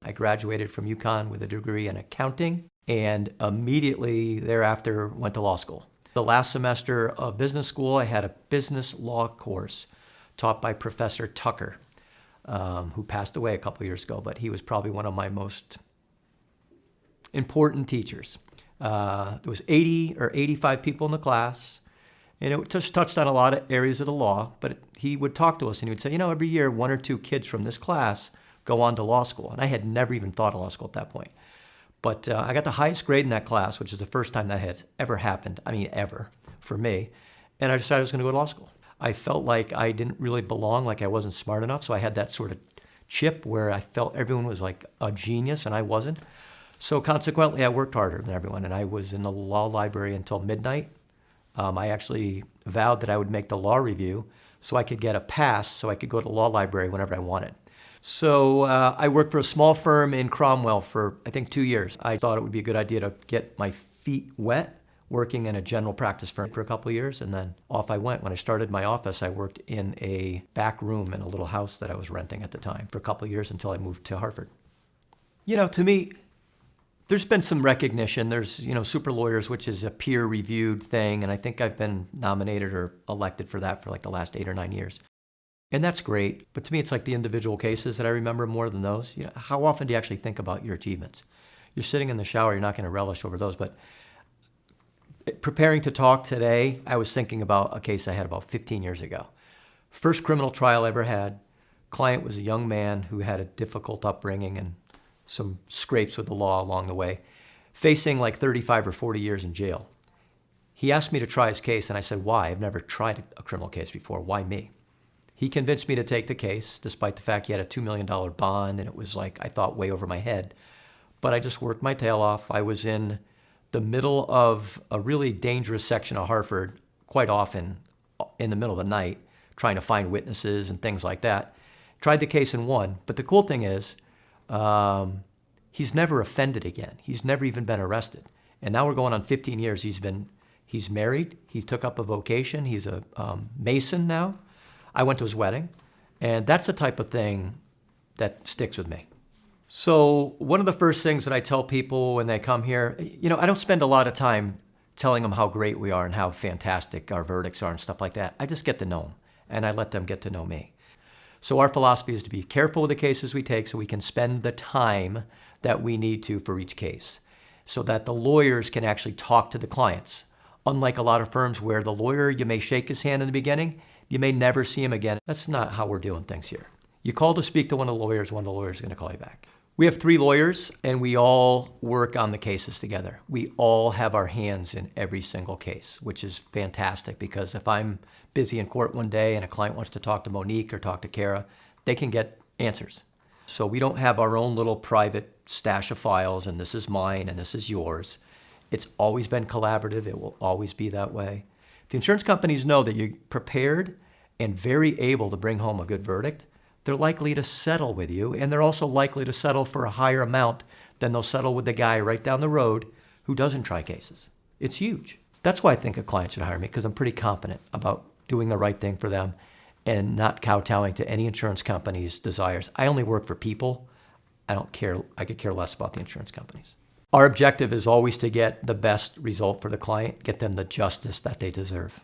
I graduated from UConn with a degree in accounting and immediately thereafter went to law school. The last semester of business school, I had a business law course taught by Professor Tucker, who passed away a couple years ago, but he was probably one of my most important teachers. There was 80 or 85 people in the class, and it just touched on a lot of areas of the law, but he would talk to us and he would say, every year 1 or 2 kids from this class go on to law school. And I had never even thought of law school at that point. But I got the highest grade in that class, which is the first time that had ever happened, ever, for me. And I decided I was going to go to law school. I felt like I didn't really belong, like I wasn't smart enough, so I had that sort of chip where I felt everyone was like a genius and I wasn't. So consequently, I worked harder than everyone, and I was in the law library until midnight. I actually vowed that I would make the law review so I could get a pass so I could go to the law library whenever I wanted. So I worked for a small firm in Cromwell for, I think, 2 years. I thought it would be a good idea to get my feet wet working in a general practice firm for a couple of years, and then off I went. When I started my office, I worked in a back room in a little house that I was renting at the time for a couple of years until I moved to Hartford. To me, there's been some recognition. There's, super lawyers, which is a peer-reviewed thing, and I think I've been nominated or elected for that for like the last 8 or 9 years. And that's great, but to me, it's like the individual cases that I remember more than those. How often do you actually think about your achievements? You're sitting in the shower, you're not going to relish over those, but preparing to talk today, I was thinking about a case I had about 15 years ago. First criminal trial I ever had. Client was a young man who had a difficult upbringing and some scrapes with the law along the way, facing like 35 or 40 years in jail. He asked me to try his case, and I said, why? I've never tried a criminal case before. Why me? He convinced me to take the case, despite the fact he had a $2 million bond, and it was like, I thought, way over my head. But I just worked my tail off. I was in the middle of a really dangerous section of Hartford, quite often in the middle of the night, trying to find witnesses and things like that. Tried the case and won. But the cool thing is, he's never offended again. He's never even been arrested. And now we're going on 15 years. He's married. He took up a vocation. He's a Mason now. I went to his wedding. And that's the type of thing that sticks with me. So one of the first things that I tell people when they come here, I don't spend a lot of time telling them how great we are and how fantastic our verdicts are and stuff like that. I just get to know them, and I let them get to know me. So our philosophy is to be careful with the cases we take so we can spend the time that we need to for each case so that the lawyers can actually talk to the clients. Unlike a lot of firms where the lawyer, you may shake his hand in the beginning, you may never see him again. That's not how we're doing things here. You call to speak to one of the lawyers is going to call you back. We have 3 lawyers, and we all work on the cases together. We all have our hands in every single case, which is fantastic because if I'm busy in court one day and a client wants to talk to Monique or talk to Kara, they can get answers. So we don't have our own little private stash of files, and this is mine and this is yours. It's always been collaborative. It will always be that way. The insurance companies know that you're prepared and very able to bring home a good verdict. They're likely to settle with you, and they're also likely to settle for a higher amount than they'll settle with the guy right down the road who doesn't try cases. It's huge. That's why I think a client should hire me, because I'm pretty confident about doing the right thing for them and not kowtowing to any insurance company's desires. I only work for people. I could care less about the insurance companies. Our objective is always to get the best result for the client, get them the justice that they deserve.